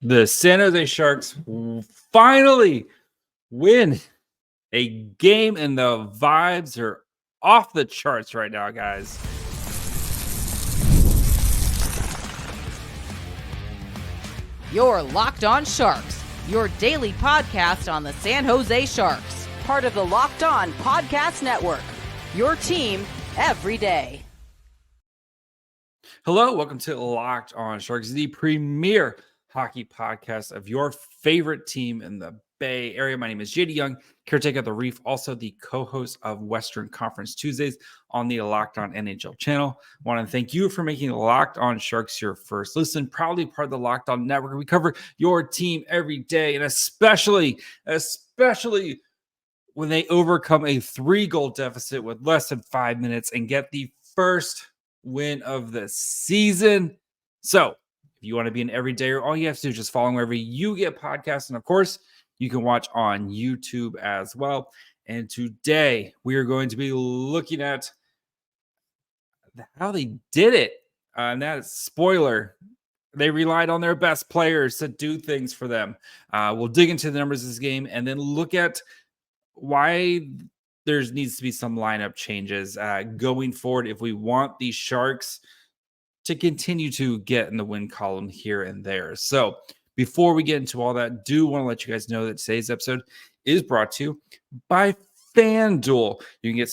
The San Jose Sharks finally win a game, and the vibes are off the charts right now, guys. You're Locked On Sharks, your daily podcast on the San Jose Sharks, part of the Locked On Podcast Network, your team every day. Hello, welcome to Locked On Sharks, the premier hockey podcast of your favorite team in the Bay Area. My name is JD Young, caretaker of the Reef, also the co-host of Western Conference Tuesdays on the Locked On NHL channel. I want to thank you for making Locked On Sharks your first listen. Proudly part of the Locked On Network. We cover your team every day, and especially when they overcome a 3-goal deficit with less than 5 minutes and get the first win of the season. So if you want to be an everydayer, all you have to do is just follow wherever you get podcasts. And of course, you can watch on YouTube as well. And today we are going to be looking at how they did it. And that is spoiler. They relied on their best players to do things for them. We'll dig into the numbers of this game and then look at why there needs to be some lineup changes going forward if we want the Sharks to continue to get in the win column here and there. So before we get into all that, do want to let you guys know that today's episode is brought to you by FanDuel. You can get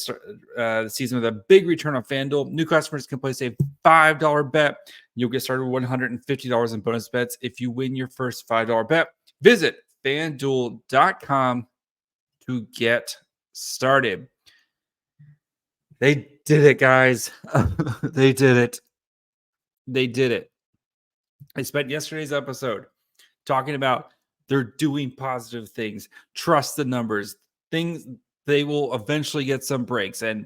the season with a big return on FanDuel. New customers can place a $5 bet. You'll get started with $150 in bonus bets if you win your first $5 bet. Visit FanDuel.com to get started. They did it, guys. They did it. I spent yesterday's episode talking about they're doing positive things. Trust the numbers. Things they will eventually get some breaks, and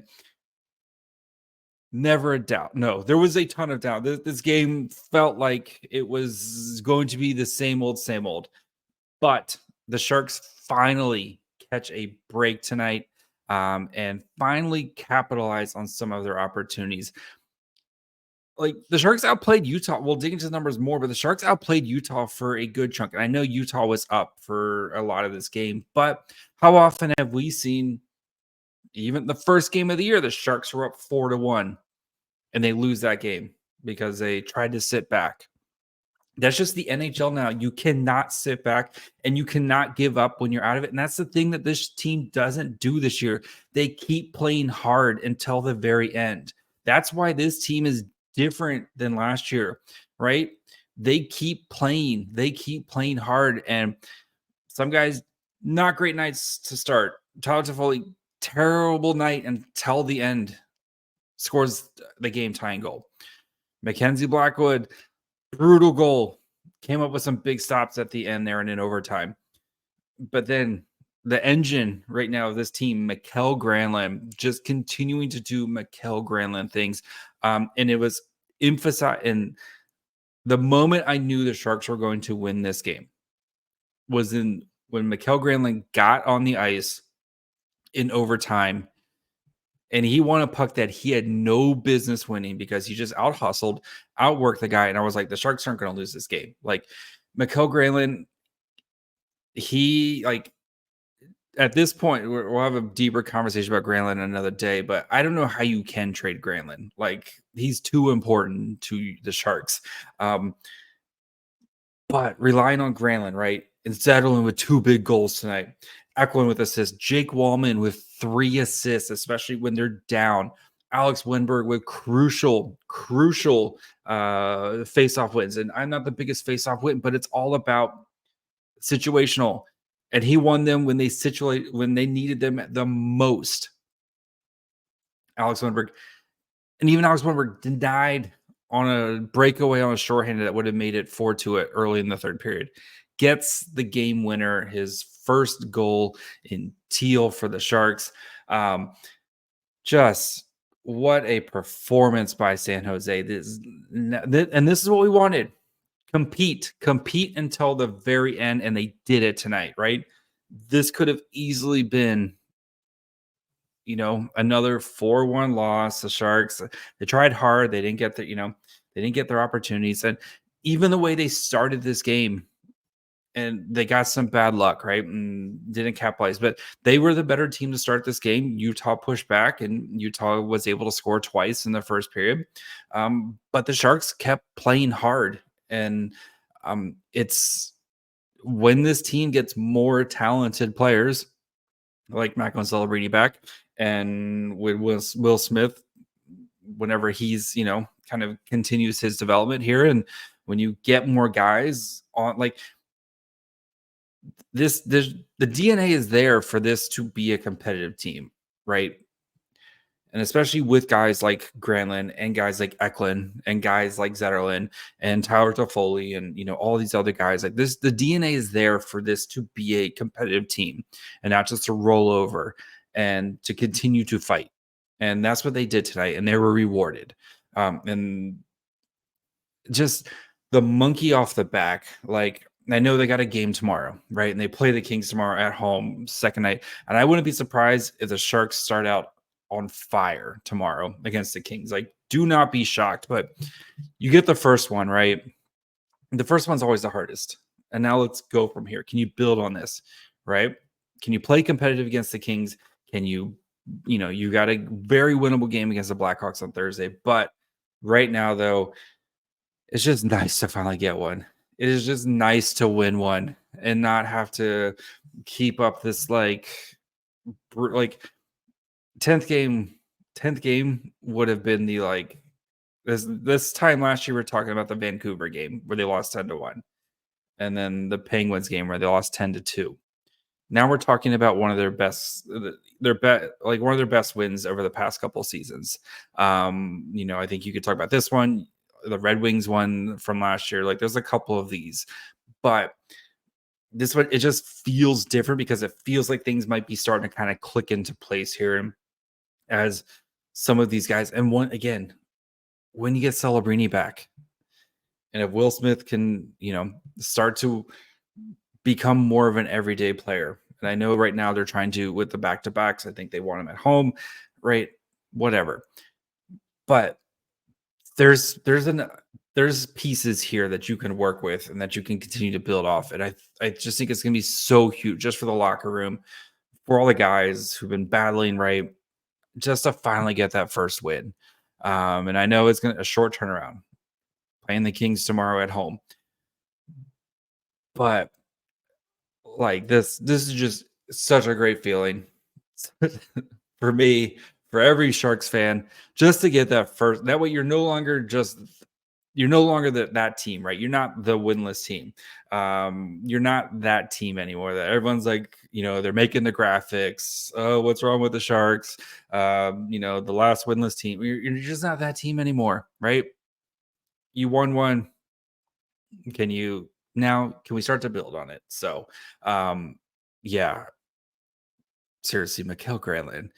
never a doubt. No, there was a ton of doubt. This game felt like it was going to be the same old. But the Sharks finally catch a break tonight and finally capitalize on some of their opportunities. Like, the Sharks outplayed Utah. We'll dig into the numbers more, but the Sharks outplayed Utah for a good chunk. And I know Utah was up for a lot of this game, but how often have we seen, even the first game of the year, the Sharks were up 4-1 and they lose that game because they tried to sit back? That's just the NHL now. You cannot sit back and you cannot give up when you're out of it. And that's the thing that this team doesn't do this year. They keep playing hard until the very end. That's why this team is different than last year, right? They keep playing. They keep playing hard. And some guys, not great nights to start. Tyler Toffoli, terrible night until the end. Scores the game-tying goal. Mackenzie Blackwood, brutal goal. Came up with some big stops at the end there and in overtime. But then the engine right now of this team, Mikael Granlund, just continuing to do Mikael Granlund things. And it was emphasized. And the moment I knew the Sharks were going to win this game was when Mikael Granlund got on the ice in overtime. And he won a puck that he had no business winning because he just out-hustled, outworked the guy. And I was like, the Sharks aren't going to lose this game. Like, Mikael Granlund, at this point, we'll have a deeper conversation about Granlund another day, but I don't know how you can trade Granlund. Like, he's too important to the Sharks. But relying on Granlund, right? And settling with 2 big goals tonight. Eklund with assists. Jake Wallman with 3 assists, especially when they're down. Alex Wenberg with crucial face-off wins. And I'm not the biggest face-off win, but it's all about situational. And he won them when they needed them the most. Alex Wenberg. And even Alex Wenberg denied on a breakaway on a shorthanded that would have made it 4-2 early in the third period. Gets the game winner, his first goal in teal for the Sharks. Just what a performance by San Jose. This is what we wanted. Compete until the very end, and they did it tonight, right? This could have easily been, another 4-1 loss. The Sharks, they tried hard. They didn't get their opportunities. And even the way they started this game, and they got some bad luck, right? And didn't capitalize, but they were the better team to start this game. Utah pushed back, and Utah was able to score twice in the first period. But the Sharks kept playing hard, and it's when this team gets more talented players like Macklin Celebrini back, and with Will Smith, whenever he's kind of continues his development here, and when you get more guys on like this, the DNA is there for this to be a competitive team, right? And especially with guys like Granlund and guys like Eklund and guys like Zetterlund and Tyler Toffoli and all these other guys like this, the DNA is there for this to be a competitive team and not just to roll over and to continue to fight. And that's what they did tonight, and they were rewarded. And just the monkey off the back, like I know they got a game tomorrow, right? And they play the Kings tomorrow at home, second night. And I wouldn't be surprised if the Sharks start out on fire tomorrow against the Kings. Like, do not be shocked, but you get the first one, right? The first one's always the hardest. And now let's go from here. Can you build on this, right? Can you play competitive against the Kings? Can you got a very winnable game against the Blackhawks on Thursday. But right now, though, it's just nice to finally get one. It is just nice to win one and not have to keep up this like 10th game would have been the like this time last year. We're talking about the Vancouver game where they lost 10-1, and then the Penguins game where they lost 10-2. Now we're talking about one of their best, one of their best wins over the past couple of seasons. I think you could talk about this one, the Red Wings one from last year. Like, there's a couple of these, but this one, it just feels different because it feels like things might be starting to kind of click into place here as some of these guys. And when you get Celebrini back, and if Will Smith can, start to become more of an everyday player. And I know right now they're trying to, with the back-to-backs, I think they want him at home, right? Whatever. But there's pieces here that you can work with and that you can continue to build off. And I just think it's going to be so huge just for the locker room, for all the guys who've been battling, right? Just to finally get that first win. And I know it's going to a short turnaround, playing the Kings tomorrow at home. But like this is just such a great feeling for me, for every Sharks fan, just to get that first. That way you're no longer that team, right? You're not the winless team. You're not that team anymore that everyone's like, they're making the graphics. Oh, what's wrong with the Sharks? The last winless team. You're just not that team anymore, right? You won one. Can we start to build on it? So, yeah, seriously, Mikael Granlund, an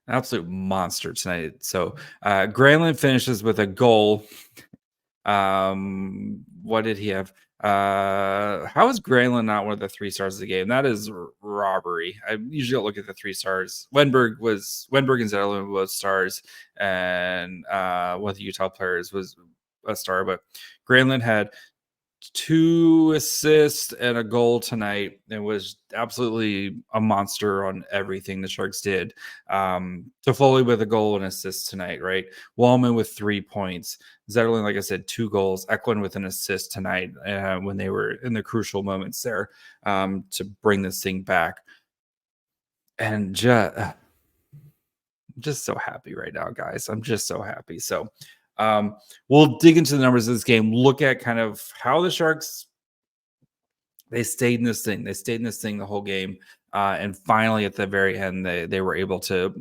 absolute monster tonight. So, Granlund finishes with a goal. What did he have? How is Granlund not one of the 3 stars of the game? That is robbery. I usually don't look at the 3 stars. Wenberg and Zetterlund was stars, and one of the Utah players was a star, but Granlund had 2 assists and a goal tonight and was absolutely a monster on everything the Sharks did. Toffoli with a goal and assist tonight, right? Wallman with 3 points. Zetterlund, like I said, 2 goals. Eklund with an assist tonight when they were in the crucial moments there to bring this thing back. And just so happy right now, guys. I'm just so happy. So we'll dig into the numbers of this game, look at kind of how the Sharks, they stayed in this thing. They stayed in this thing the whole game. And finally, at the very end, they were able to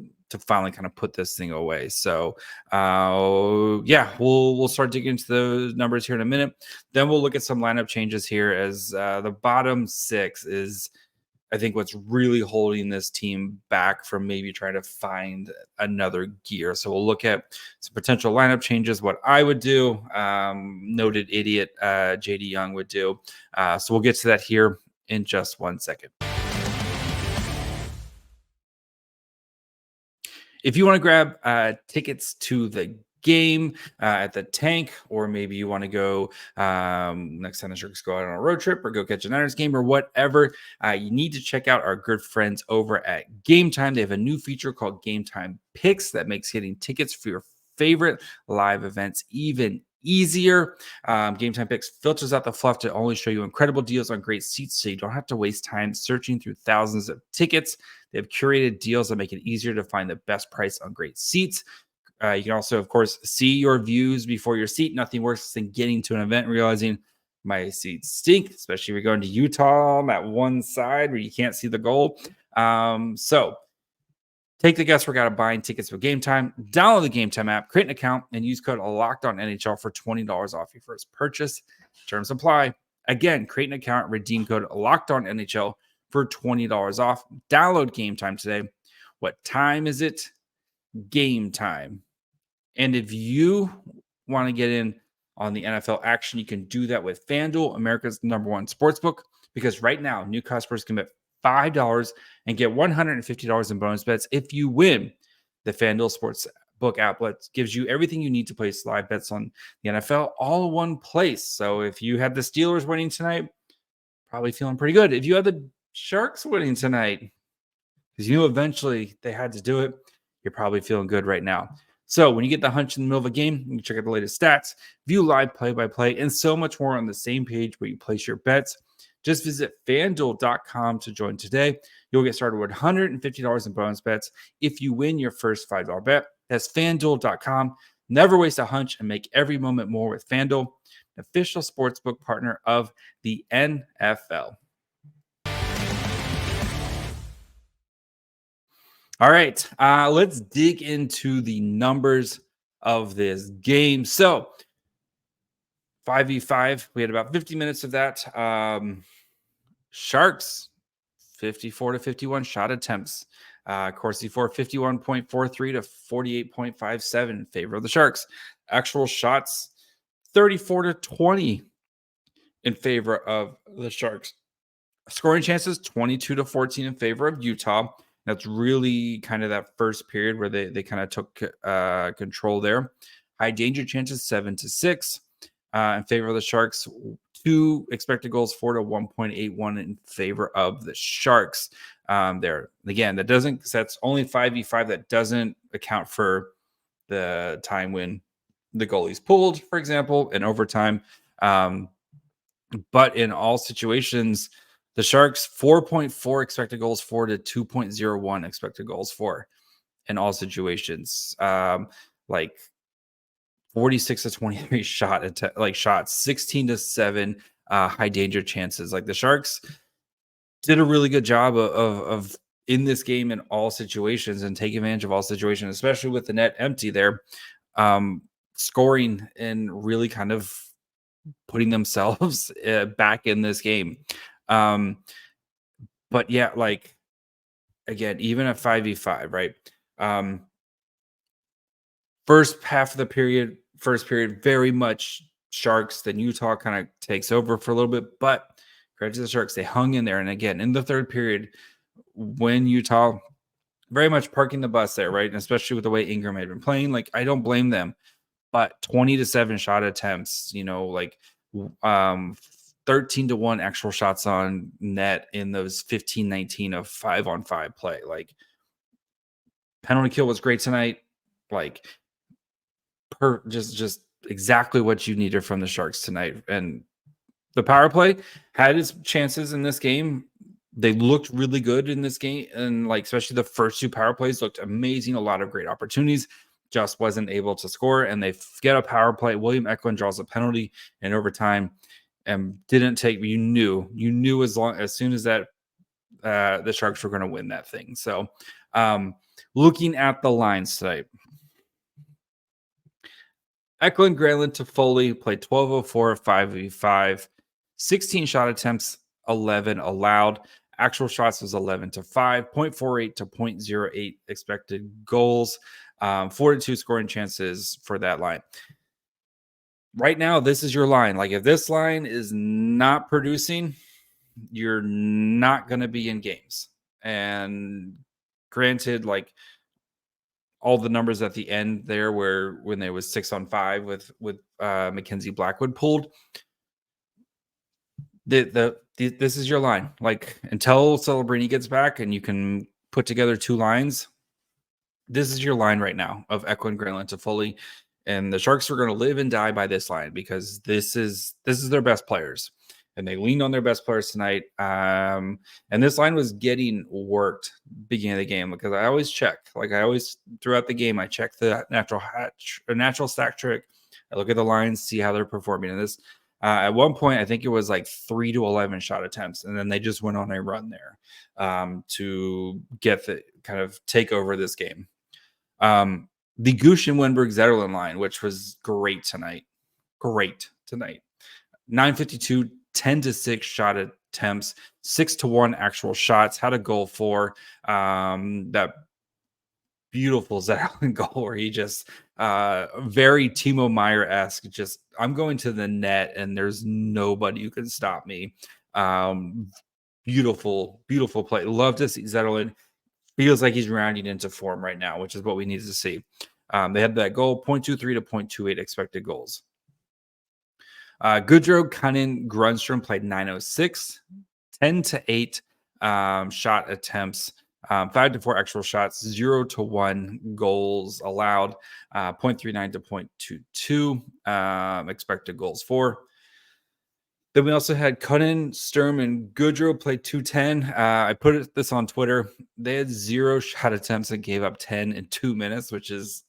finally kind of put this thing away. So, we'll start digging into the numbers here in a minute. Then we'll look at some lineup changes here as the bottom 6 is, I think, what's really holding this team back from maybe trying to find another gear. So we'll look at some potential lineup changes, what I would do, noted idiot JD Young would do. So we'll get to that here in just 1 second. If you want to grab tickets to the game at the Tank, or maybe you want to go next time the Sharks go out on a road trip or go catch a Niners game or whatever, you need to check out our good friends over at Game Time. They have a new feature called Game Time Picks that makes getting tickets for your favorite live events even easier. Game Time Picks filters out the fluff to only show you incredible deals on great seats, so you don't have to waste time searching through thousands of tickets. They have curated deals that make it easier to find the best price on great seats. You can also, of course, see your views before your seat. Nothing worse than getting to an event and realizing my seats stink, especially if you're going to Utah on that one side where you can't see the goal. So take the guesswork out of buying tickets with Game Time. Download the Game Time app, create an account, and use code LOCKEDONNHL for $20 off your first purchase. Terms apply. Again, create an account, redeem code LOCKEDONNHL for $20 off. Download Game Time today. What time is it? Game time. And if you want to get in on the NFL action, you can do that with FanDuel, America's #1 sportsbook, because right now, new customers can bet $5 and get $150 in bonus bets if you win. The FanDuel Sportsbook app gives you everything you need to place live bets on the NFL all in one place. So if you had the Steelers winning tonight, probably feeling pretty good. If you had the Sharks winning tonight, because you knew eventually they had to do it, you're probably feeling good right now. So when you get the hunch in the middle of a game, you can check out the latest stats, view live play-by-play, and so much more on the same page where you place your bets. Just visit FanDuel.com to join today. You'll get started with $150 in bonus bets if you win your first $5 bet. That's FanDuel.com. Never waste a hunch and make every moment more with FanDuel, an official sportsbook partner of the NFL. All right, let's dig into the numbers of this game. So 5v5, we had about 50 minutes of that. Sharks, 54 to 51 shot attempts. Corsi for 51.43 to 48.57 in favor of the Sharks. Actual shots, 34 to 20 in favor of the Sharks. Scoring chances, 22 to 14 in favor of Utah. That's really kind of that first period where they kind of took control there. High danger chances, 7 to 6 in favor of the Sharks. 2 expected goals, 4 to 1.81 in favor of the Sharks. There again, that's only 5v5. That doesn't account for the time when the goalies pulled, for example, in overtime. But in all situations, the Sharks 4.4 expected goals for to 2.01 expected goals for in all situations. Like 46 to 23 shots, 16 to 7 high danger chances. Like the Sharks did a really good job of in this game in all situations and take advantage of all situations, especially with the net empty there, scoring and really kind of putting themselves back in this game. But yeah, like again, even at 5v5, right? First period, very much Sharks. Then Utah kind of takes over for a little bit, but credit to the Sharks, they hung in there. And again, in the third period, when Utah very much parking the bus there, right? And especially with the way Ingram had been playing, like I don't blame them. But 20 to 7 shot attempts, 13 to 1 actual shots on net in those 15-19 of 5-on-5 play. Like penalty kill was great tonight. Like just exactly what you needed from the Sharks tonight. And the power play had its chances in this game. They looked really good in this game. And like, especially the first 2 power plays looked amazing. A lot of great opportunities. Just wasn't able to score. And they get a power play. William Eklund draws a penalty in overtime and didn't take, you knew as soon as that the Sharks were going to win that thing. So looking at the lines tonight, Eklund, Granlund, Toffoli played 12:04, 5v5, 16 shot attempts, 11 allowed. Actual shots was 11 to 5, 0.48 to 0.08 expected goals, 42 scoring chances for that line. Right now, this is your line. Like if this line is not producing, you're not going to be in games. And granted, like all the numbers at the end there where when there was 6-on-5 with Mackenzie Blackwood pulled. This is your line. Like until Celebrini gets back and you can put together two lines, this is your line right now of Eklund, Granlund, Toffoli, and the Sharks are going to live and die by this line because this is their best players, and they leaned on their best players tonight. And this line was getting worked beginning of the game because I always check, like I always throughout the game, I check the natural stack trick. I look at the lines, see how they're performing in this. At one point, I think it was like 3 to 11 shot attempts, and then they just went on a run there to get the kind of take over this game. The Gushchin, Wenberg, Zetterlund line, which was great tonight. 952, 10-6 shot attempts, 6-1 actual shots, had a goal for that beautiful Zetterlund goal where he just very Timo Meyer-esque, just I'm going to the net and there's nobody who can stop me. Beautiful play. Love to see Zetterlund. Feels like he's rounding into form right now, which is what we needed to see. They had that goal, 0.23 to 0.28 expected goals. Goodrow, Cunnin, Grundstrom played 906, 10-8 shot attempts, 5-4 actual shots, 0-1 goals allowed, 0.39 to 0.22 expected goals for. Then we also had Cunnin, Sturm, and Goodrow play 210. I put this on Twitter. They had 0 shot attempts and gave up 10 in 2 minutes, which is,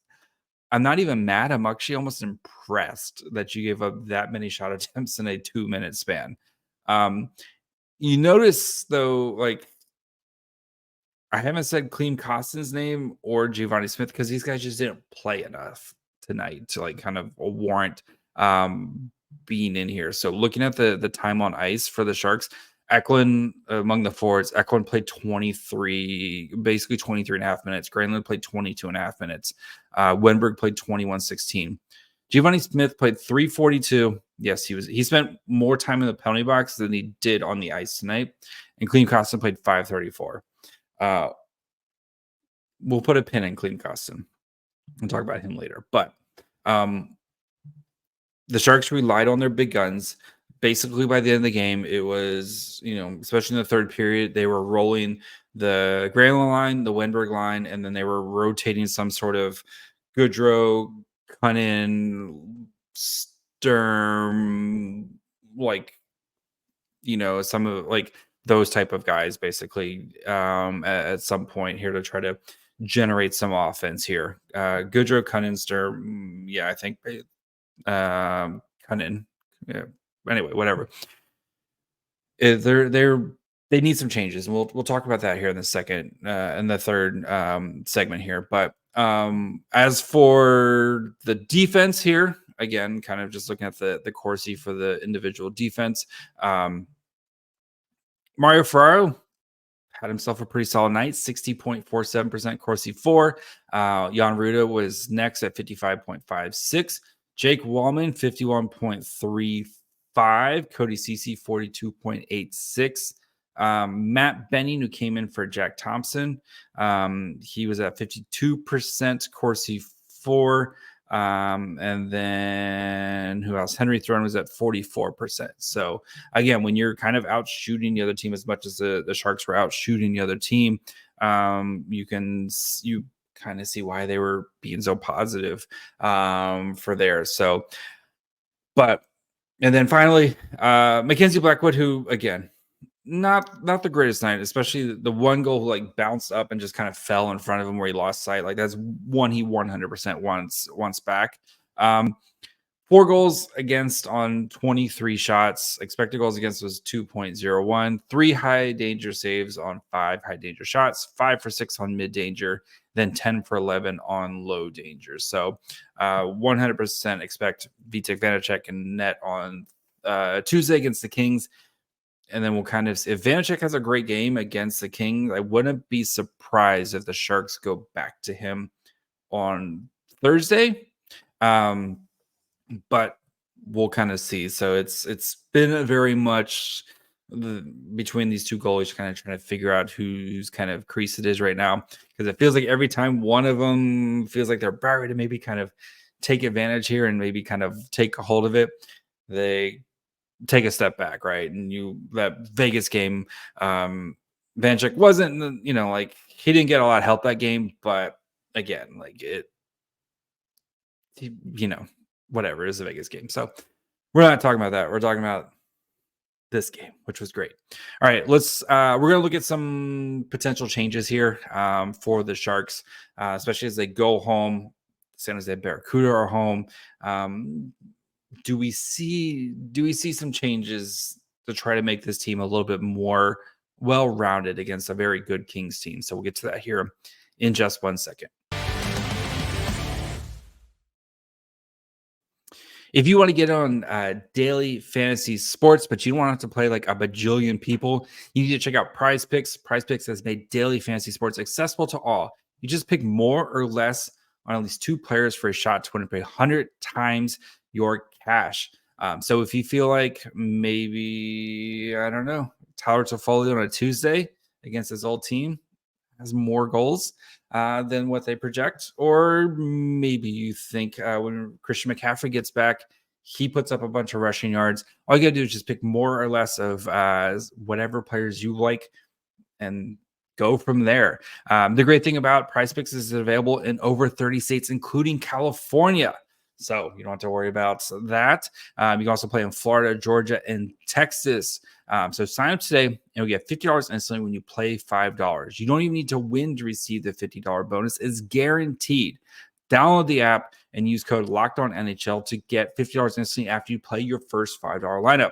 I'm not even mad. I'm actually almost impressed that you gave up that many shot attempts in a 2-minute span. You notice, though, like, I haven't said Klim Kostin's name or Givani Smith because these guys just didn't play enough tonight to, like, kind of warrant being in here. So looking at the time on ice for the Sharks, Eklund among the forwards, Eklund played 23 and a half minutes. Granlund played 22 and a half minutes. Wenberg played 21-16. Givani Smith played 342. Yes, he spent more time in the penalty box than he did on the ice tonight. And Klim Kostin played 534. We'll put a pin in Klim Kostin. We'll talk about him later. But the Sharks relied on their big guns. Basically, by the end of the game, it was, especially in the third period, they were rolling the Granlund line, the Wenberg line, and then they were rotating some sort of Goodrow, Cunnin, Sturm, some of those type of guys, basically, at some point here to try to generate some offense here. Goodrow, Cunnin, Sturm, I think. Cunnin, anyway, whatever. They need some changes, and we'll talk about that here in the second in the third segment here. But as for the defense here, again, kind of just looking at the Corsi for the individual defense. Mario Ferraro had himself a pretty solid night, 60.47% Corsi 4. Jan Ruda was next at 55.56. Jake Wallman, 51.35. Cody Ceci, 42.86. Matt Benning, who came in for Jack Thompson, he was at 52% Corsi 4. And then who else? Henry Throne was at 44%. So again, when you're kind of out shooting the other team as much as the Sharks were out shooting the other team, you kind of see why they were being so positive for there. So, and then finally, Mackenzie Blackwood, who again, not the greatest night, especially the one goal bounced up and just kind of fell in front of him where he lost sight. That's one he 100% wants back. 4 goals against on 23 shots. Expected goals against was 2.01. 3 high danger saves on 5 high danger shots. 5 for 6 on mid danger. Then 10 for 11 on low danger. So 100% expect Vitek Vanacek and net on Tuesday against the Kings. And then we'll kind of see if Vanacek has a great game against the Kings. I wouldn't be surprised if the Sharks go back to him on Thursday. But we'll kind of see. So it's been a very much between these two goalies, kind of trying to figure out whose kind of crease it is right now, because it feels like every time one of them feels like they're about ready to maybe kind of take advantage here and maybe kind of take a hold of it, they take a step back, right? And that Vegas game, Vanchek wasn't, like he didn't get a lot of help that game, but again, like whatever, it is a Vegas game. So we're not talking about that. We're talking about this game, which was great. All right, we're going to look at some potential changes here for the Sharks, especially as they go home. San Jose Barracuda are home. Do we see some changes to try to make this team a little bit more well-rounded against a very good Kings team? So we'll get to that here in just 1 second. If you want to get on daily fantasy sports, but you don't want to have to play like a bajillion people, you need to check out Prize Picks. Prize Picks has made daily fantasy sports accessible to all. You just pick more or less on at least 2 players for a shot to win and pay 100 times your cash. So if you feel like maybe, I don't know, Tyler Toffoli on a Tuesday against his old team has more goals than what they project, or maybe you think when Christian McCaffrey gets back, he puts up a bunch of rushing yards. All you got to do is just pick more or less of whatever players you like and go from there. The great thing about Prize Picks is it's available in over 30 states, including California. So you don't have to worry about that. You can also play in Florida, Georgia, and Texas. So sign up today and you'll get $50 instantly when you play $5. You don't even need to win to receive the $50 bonus. It's guaranteed. Download the app and use code LOCKEDONNHL to get $50 instantly after you play your first $5 lineup.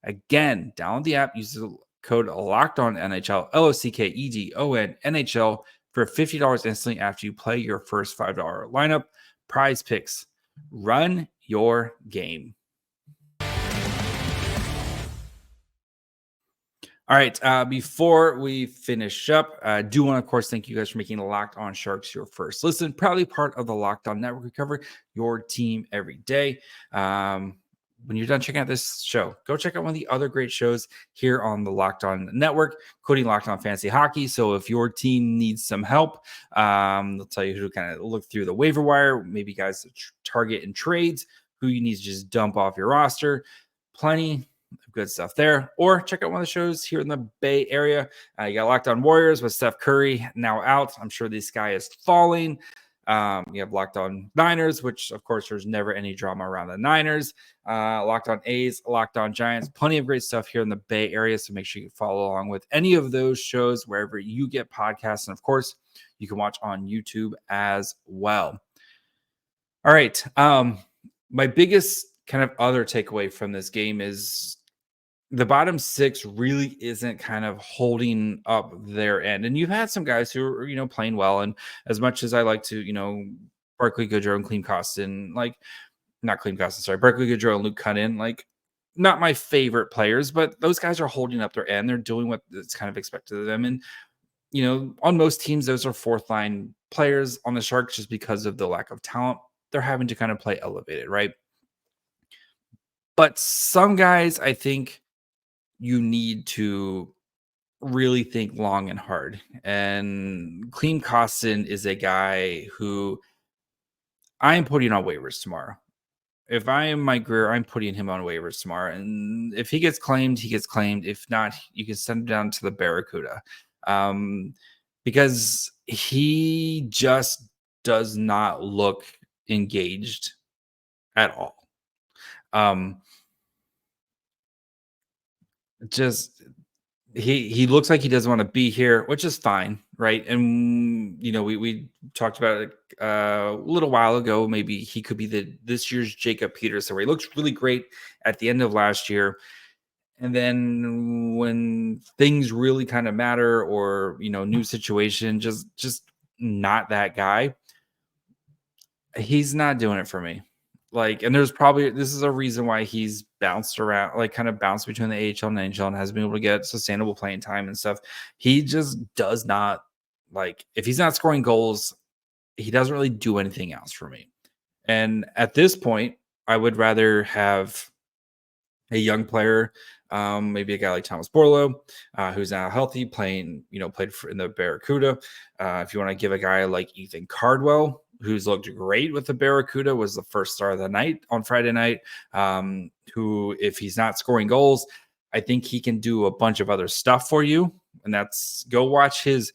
Again, download the app, use the code LOCKEDONNHL, LOCKEDON for $50 instantly after you play your first $5 lineup. Prize Picks. Run your game. All right. Before we finish up, I do want to, of course, thank you guys for making Locked On Sharks your first listen. Proudly part of the Locked On Network. We cover your team every day. When you're done checking out this show, go check out one of the other great shows here on the Locked On Network, including Locked On Fantasy Hockey. So if your team needs some help, they'll tell you who to kind of look through the waiver wire, maybe guys to target in trades, who you need to just dump off your roster. Plenty of good stuff there. Or check out one of the shows here in the Bay Area. You got Locked On Warriors with Steph Curry now out. I'm sure the sky is falling. You have Locked On Niners, which of course there's never any drama around the Niners. Locked On A's, Locked On Giants, plenty of great stuff here in the Bay Area. So make sure you follow along with any of those shows wherever you get podcasts. And of course, you can watch on YouTube as well. All right. My biggest kind of other takeaway from this game is the bottom 6 really isn't kind of holding up their end. And you've had some guys who are, playing well. And as much as I like to, Barclay Goodrow and Klim Kostin, Barclay Goodrow and Luke Kunin, not my favorite players, but those guys are holding up their end. They're doing what it's kind of expected of them. And, on most teams, those are 4th line players. On the Sharks, just because of the lack of talent, they're having to kind of play elevated, right? But some guys, I think, you need to really think long and hard. And Klim Kostin is a guy who I am putting on waivers tomorrow. If I am Mike Grier, I'm putting him on waivers tomorrow. And if he gets claimed, he gets claimed. If not, you can send him down to the Barracuda. Because he just does not look engaged at all. He looks like he doesn't want to be here, which is fine, right? And we talked about it a little while ago. Maybe he could be this year's Jacob Peterson, where he looks really great at the end of last year, and then when things really kind of matter, or new situation, just not that guy. He's not doing it for me. And there's this is a reason why he's bounced around, kind of bounced between the AHL and NHL and has been able to get sustainable playing time and stuff. He just does not, if he's not scoring goals, he doesn't really do anything else for me. And at this point, I would rather have a young player Maybe a guy like Thomas Borlow, who's now healthy, played in the Barracuda. If you want to give a guy like Ethan Cardwell, who's looked great with the Barracuda, was the first star of the night on Friday night, who, if he's not scoring goals, I think he can do a bunch of other stuff for you. And that's, go watch his.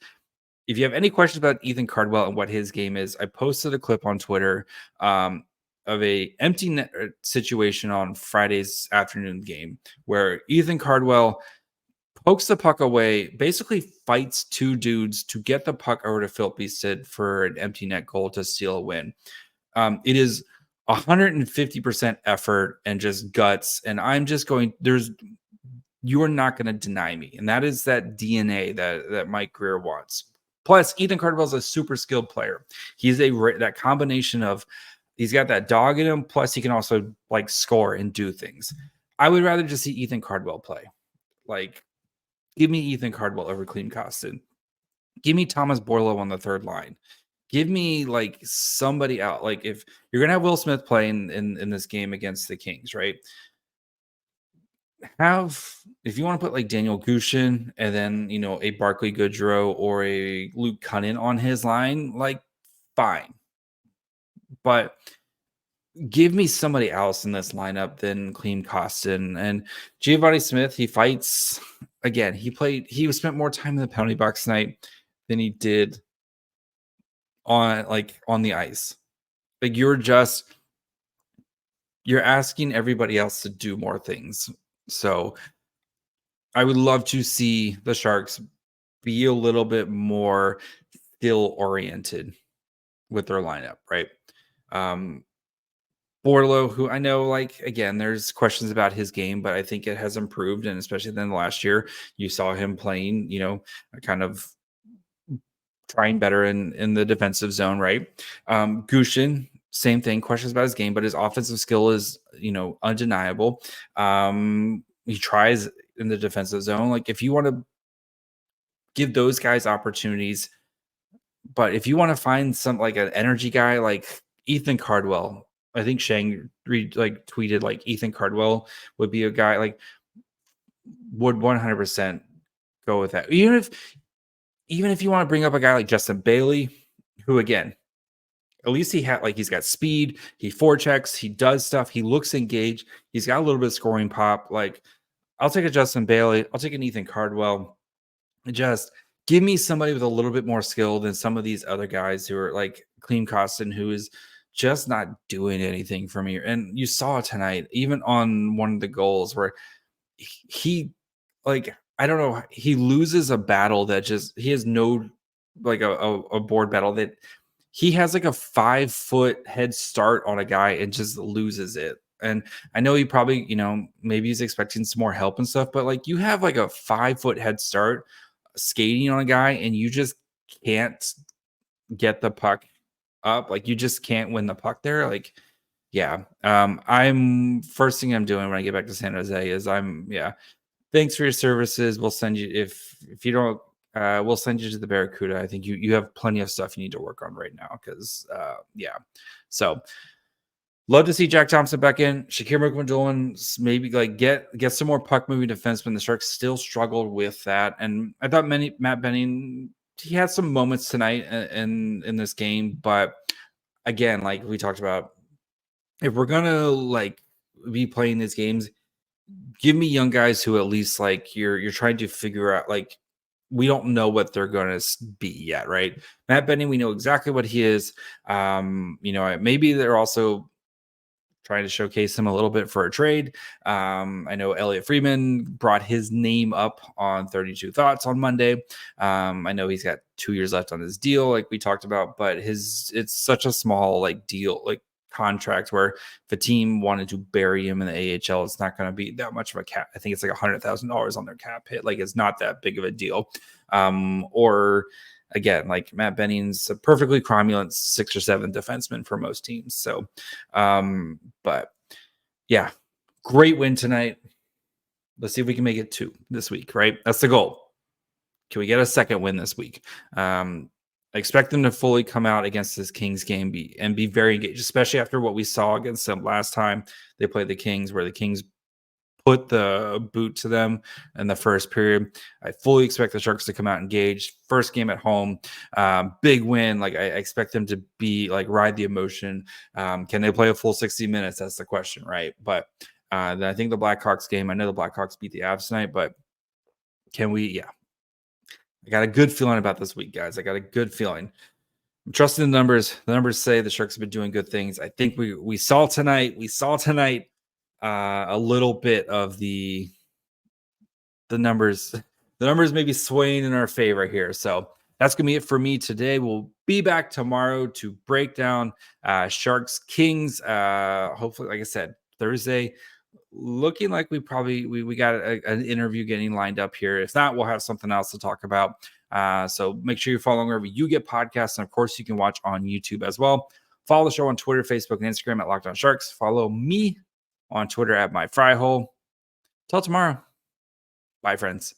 If you have any questions about Ethan Cardwell and what his game is, I posted a clip on Twitter of a empty net situation on Friday's afternoon game where Ethan Cardwell pokes the puck away, basically fights two dudes to get the puck over to Phil Beasted for an empty net goal to steal a win. It is 150% effort and just guts. And I'm just going, you are not going to deny me. And that is that DNA that Mike Grier wants. Plus, Ethan Cardwell is a super skilled player. He's that combination of, he's got that dog in him. Plus, he can also like score and do things. I would rather just see Ethan Cardwell play. Like, give me Ethan Cardwell over Klim Kostin. Give me Thomas Borlow on the third line. Give me like somebody out. Like, if you're gonna have Will Smith playing in this game against the Kings, right? If you want to put like Daniel Gushin and then a Barclay Goodrow or a Luke Cunnin on his line, like, fine. But give me somebody else in this lineup than Klim Kostin. And Giovanni Smith, he fights again. He spent more time in the penalty box tonight than he did on the ice. Like, you're asking everybody else to do more things. So I would love to see the Sharks be a little bit more skill oriented with their lineup, right? Borlow, who I know, like, again, there's questions about his game, but I think it has improved. And especially then last year, you saw him playing, kind of trying better in the defensive zone, right? Gushin, same thing, questions about his game, but his offensive skill is, undeniable. He tries in the defensive zone. Like, if you want to give those guys opportunities, but if you want to find some like an energy guy like Ethan Cardwell, I think Shang tweeted like Ethan Cardwell would be a guy like would 100% go with that. Even if you want to bring up a guy like Justin Bailey, who again, at least he's got speed, he forechecks, he does stuff, he looks engaged, he's got a little bit of scoring pop. Like, I'll take a Justin Bailey, I'll take an Ethan Cardwell. Just give me somebody with a little bit more skill than some of these other guys who are like Klim Kostin, who is just not doing anything for me. And you saw tonight, even on one of the goals where he like, I don't know, he loses a battle that he has no like a board battle that he has like a 5-foot head start on a guy and just loses it. And I know he probably, maybe he's expecting some more help and stuff, but like, you have like a 5-foot head start skating on a guy and you just can't get the puck up. Like, you just can't win the puck there. Like, yeah. First thing I'm doing when I get back to San Jose is thanks for your services. We'll send you, if you don't, we'll send you to the Barracuda. I think you have plenty of stuff you need to work on right now. Cause so love to see Jack Thompson back in. Shakir McMillan, maybe like get some more puck moving defensemen. The Sharks still struggled with that. And I thought Matt Benning, he had some moments tonight in this game, but again, like we talked about, if we're gonna like be playing these games, give me young guys who at least like you're trying to figure out. Like, we don't know what they're gonna be yet, right? Matt Benning, we know exactly what he is. Maybe they're also trying to showcase him a little bit for a trade. I know Elliot Friedman brought his name up on 32 Thoughts on Monday. I know he's got 2 years left on his deal, like we talked about, but it's such a small like deal, like contract, where if a team wanted to bury him in the AHL, it's not going to be that much of a cap. I think it's like $100,000 on their cap hit. Like, it's not that big of a deal. Or again, like Matt Benning's a perfectly cromulent 6 or 7 defenseman for most teams. So, but yeah, great win tonight. Let's see if we can make it 2 this week, right? That's the goal. Can we get a second win this week? I expect them to fully come out against this Kings game and be very engaged, especially after what we saw against them last time they played the Kings, where the Kings put the boot to them in the first period. I fully expect the Sharks to come out engaged. First game at home, big win. Like I expect them to be like ride the emotion. Can they play a full 60 minutes? That's the question, right? But then I think the Blackhawks game, I know the Blackhawks beat the Avs tonight, but can we? Yeah. I got a good feeling about this week, guys. I got a good feeling. I'm trusting the numbers. The numbers say the Sharks have been doing good things. I think we saw tonight. We saw tonight a little bit of the numbers. The numbers may be swaying in our favor here. So that's gonna be it for me today. We'll be back tomorrow to break down Sharks Kings. Hopefully, like I said, Thursday. Looking like we got an interview getting lined up here. If not, we'll have something else to talk about. So make sure you're following wherever you get podcasts. And of course, you can watch on YouTube as well. Follow the show on Twitter, Facebook, and Instagram at Locked On Sharks. Follow me on Twitter at MyFryHole. Till tomorrow. Bye, friends.